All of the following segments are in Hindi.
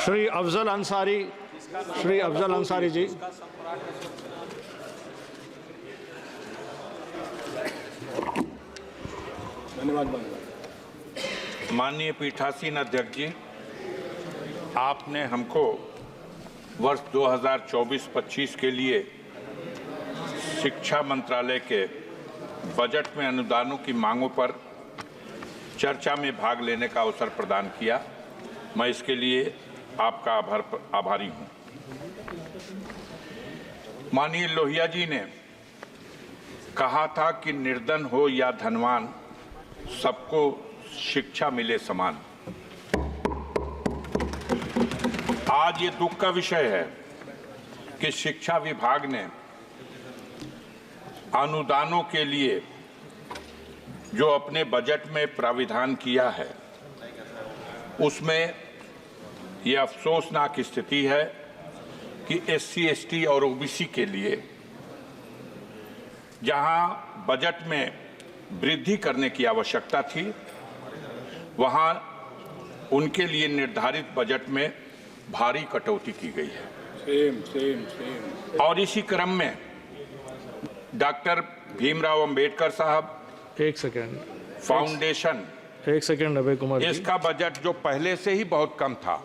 श्री अफजल अंसारी जी। धन्यवाद। माननीय पीठासीन अध्यक्ष जी, आपने हमको वर्ष 2024-25 के लिए शिक्षा मंत्रालय के बजट में अनुदानों की मांगों पर चर्चा में भाग लेने का अवसर प्रदान किया। मैं इसके लिए आपका आभारी हूं। माननीय लोहिया जी ने कहा था कि निर्धन हो या धनवान, सबको शिक्षा मिले समान। आज ये दुख का विषय है कि शिक्षा विभाग ने अनुदानों के लिए जो अपने बजट में प्राविधान किया है, उसमें ये अफसोसनाक स्थिति है कि SC, ST और OBC के लिए जहां बजट में वृद्धि करने की आवश्यकता थी, वहां उनके लिए निर्धारित बजट में भारी कटौती की गई है। और इसी क्रम में डॉक्टर भीमराव अंबेडकर साहब फाउंडेशन, एक सेकंड अभय कुमार जी, इसका बजट जो पहले से ही बहुत कम था,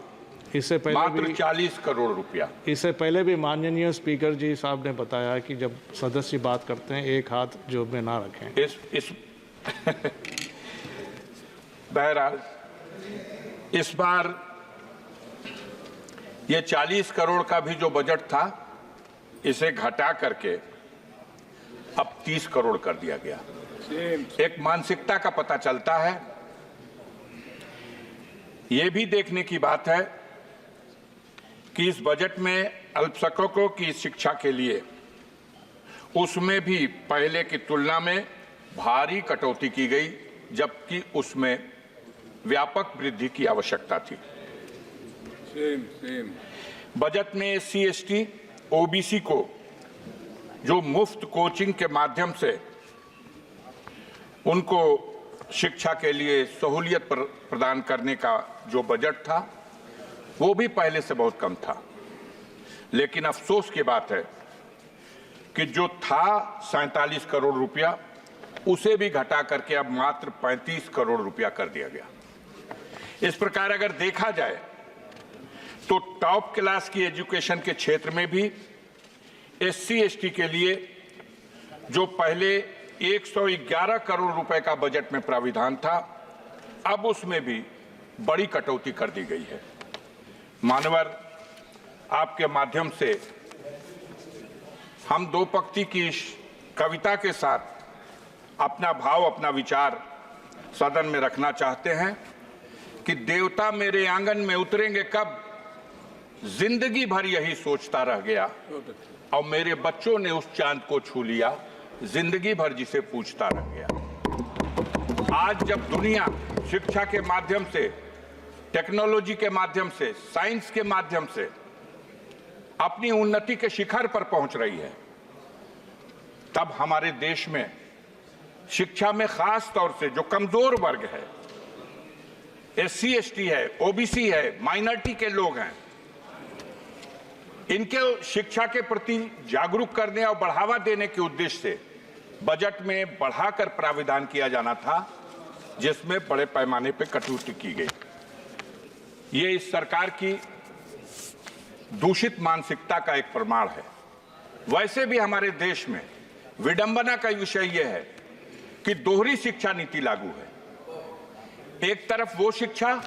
इससे पहले मात्र 40 करोड़ रुपया। इससे पहले भी माननीय स्पीकर जी साहब ने बताया कि जब सदस्य बात करते हैं एक हाथ जेब में ना रखें। इस बहरहाल इस बार ये 40 करोड़ का भी जो बजट था, इसे घटा करके अब 30 करोड़ कर दिया गया। एक मानसिकता का पता चलता है। ये भी देखने की बात है कि इस बजट में अल्पसंख्यकों की शिक्षा के लिए उसमें भी पहले की तुलना में भारी कटौती की गई, जबकि उसमें व्यापक वृद्धि की आवश्यकता थी। बजट में SC, ST, OBC को जो मुफ्त कोचिंग के माध्यम से उनको शिक्षा के लिए सहूलियत प्रदान करने का जो बजट था, वो भी पहले से बहुत कम था। लेकिन अफसोस की बात है कि जो था 47 करोड़ रुपया, उसे भी घटा करके अब मात्र 35 करोड़ रुपया कर दिया गया। इस प्रकार अगर देखा जाए तो टॉप क्लास की एजुकेशन के क्षेत्र में भी SC, ST के लिए जो पहले 111 करोड़ रुपए का बजट में प्राविधान था, अब उसमें भी बड़ी कटौती कर दी गई है। मानवर, आपके माध्यम से हम दो पंक्ति की कविता के साथ अपना भाव, अपना विचार सदन में रखना चाहते हैं कि देवता मेरे आंगन में उतरेंगे कब, जिंदगी भर यही सोचता रह गया, और मेरे बच्चों ने उस चांद को छू लिया, जिंदगी भर जिसे पूछता रह गया। आज जब दुनिया शिक्षा के माध्यम से, टेक्नोलॉजी के माध्यम से, साइंस के माध्यम से अपनी उन्नति के शिखर पर पहुंच रही है, तब हमारे देश में शिक्षा में खास तौर से जो कमजोर वर्ग है, SC, ST है, OBC है, माइनॉरिटी के लोग हैं, इनके शिक्षा के प्रति जागरूक करने और बढ़ावा देने के उद्देश्य से बजट में बढ़ाकर प्राविधान किया जाना था, जिसमें बड़े पैमाने पर कटौती की गई। ये इस सरकार की दूषित मानसिकता का एक प्रमाण है। वैसे भी हमारे देश में विडंबना का विषय यह है कि दोहरी शिक्षा नीति लागू है। एक तरफ वो शिक्षा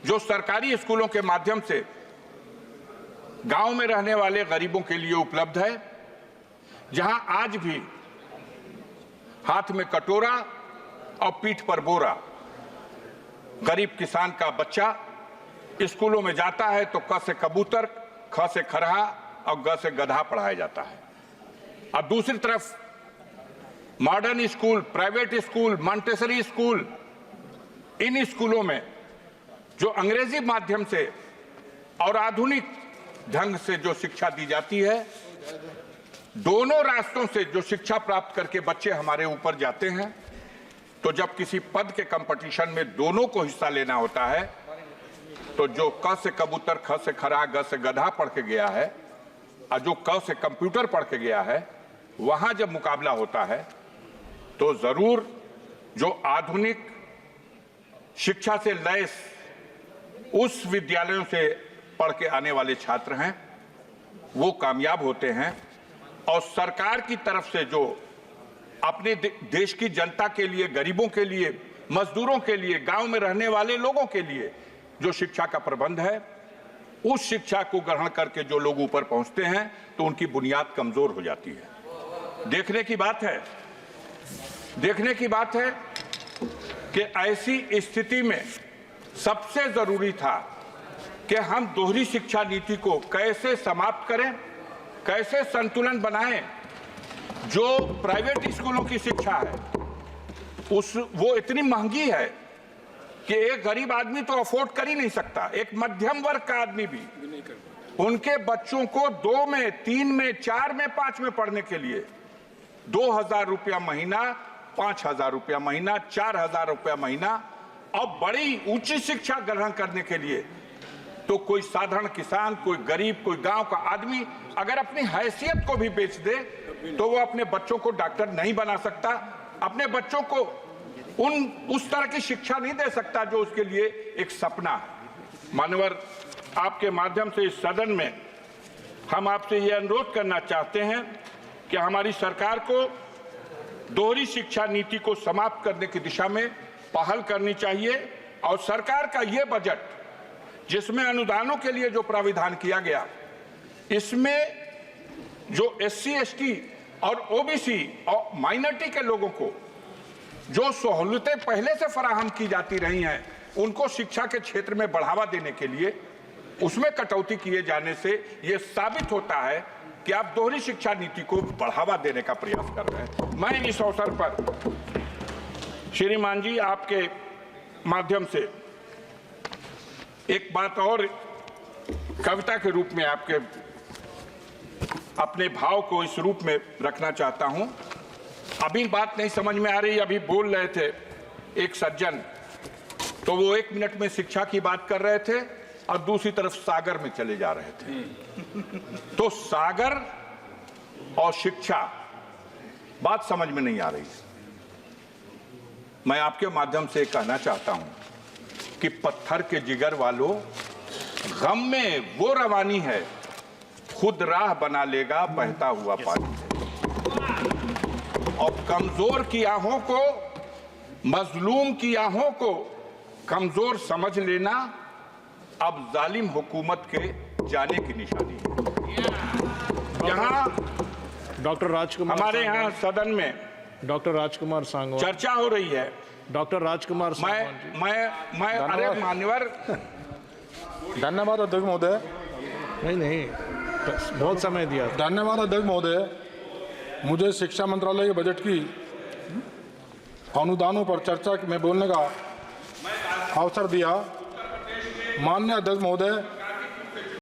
जो सरकारी स्कूलों के माध्यम से गांव में रहने वाले गरीबों के लिए उपलब्ध है, जहां आज भी हाथ में कटोरा और पीठ पर बोरा गरीब किसान का बच्चा स्कूलों में जाता है तो क से कबूतर, ख से खरहा और ग से गधा पढ़ाया जाता है। और दूसरी तरफ modern school, private school, Montessori school, इन स्कूलों में जो अंग्रेजी माध्यम से और आधुनिक ढंग से जो शिक्षा दी जाती है, दोनों रास्तों से जो शिक्षा प्राप्त करके बच्चे हमारे ऊपर जाते हैं, तो जब किसी पद के कंपटीशन में दोनों को हिस्सा लेना होता है तो जो क से कबूतर, ख से खरा, ग से गधा पढ़ के गया है और जो क से कंप्यूटर पढ़ के गया है, वहां जब मुकाबला होता है तो जरूर जो आधुनिक शिक्षा से लैस उस विद्यालयों से पढ़ के आने वाले छात्र हैं वो कामयाब होते हैं। और सरकार की तरफ से जो अपने देश की जनता के लिए, गरीबों के लिए, मजदूरों के लिए, गांव में रहने वाले लोगों के लिए जो शिक्षा का प्रबंध है, उस शिक्षा को ग्रहण करके जो लोग ऊपर पहुंचते हैं तो उनकी बुनियाद कमजोर हो जाती है। देखने की बात है कि ऐसी स्थिति में सबसे जरूरी था कि हम दोहरी शिक्षा नीति को कैसे समाप्त करें, कैसे संतुलन बनाएं। जो प्राइवेट स्कूलों की शिक्षा है वो इतनी महंगी है कि एक गरीब आदमी तो अफोर्ड कर ही नहीं सकता, एक मध्यम वर्ग का आदमी भी उनके बच्चों को 2 में, 3 में, 4 में, 5 में पढ़ने के लिए 2,000 रुपया महीना, 5,000 रुपया महीना, 4,000 रुपया महीना, और बड़ी ऊंची शिक्षा ग्रहण करने के लिए तो कोई साधारण किसान, कोई गरीब, कोई गांव का आदमी अगर अपनी हैसियत को भी बेच दे तो वो अपने बच्चों को डॉक्टर नहीं बना सकता, अपने बच्चों को उस तरह की शिक्षा नहीं दे सकता जो उसके लिए एक सपना है। मान्यवर, आपके माध्यम से इस सदन में हम आपसे ये अनुरोध करना चाहते हैं कि हमारी सरकार को दोहरी शिक्षा नीति को समाप्त करने की दिशा में पहल करनी चाहिए। और सरकार का ये बजट जिसमें अनुदानों के लिए जो प्राविधान किया गया, इसमें जो SC, ST और OBC और माइनॉरिटी के लोगों को जो सहूलतें पहले से फराहम की जाती रही हैं, उनको शिक्षा के क्षेत्र में बढ़ावा देने के लिए उसमें कटौती किए जाने से यह साबित होता है कि आप दोहरी शिक्षा नीति को बढ़ावा देने का प्रयास कर रहे हैं। मैं इस अवसर पर श्रीमान जी आपके माध्यम से एक बात और कविता के रूप में आपके अपने भाव को इस रूप में रखना चाहता हूं। अभी बात नहीं समझ में आ रही, अभी बोल रहे थे एक सज्जन, तो वो 1 मिनट में शिक्षा की बात कर रहे थे और दूसरी तरफ सागर में चले जा रहे थे। तो सागर और शिक्षा बात समझ में नहीं आ रही। मैं आपके माध्यम से कहना चाहता हूं कि पत्थर के जिगर वालों, गम में वो रवानी है, खुद राह बना लेगा बहता हुआ पानी है। और कमजोर की आहों को, मजलूम की आहों को कमजोर समझ लेना अब जालिम हुकूमत के जाने की निशानी है। यहाँ डॉक्टर राजकुमार, हमारे यहाँ सदन में डॉक्टर राजकुमार सांगवान चर्चा हो रही है। डॉक्टर राजकुमार सांगवान मैं अरे मान्यवर, धन्यवाद अध्यक्ष महोदय। नहीं, बहुत समय दिया। धन्यवाद अध्यक्ष महोदय। मुझे शिक्षा मंत्रालय के बजट की अनुदानों पर चर्चा में बोलने का अवसर दिया। माननीय अध्यक्ष महोदय,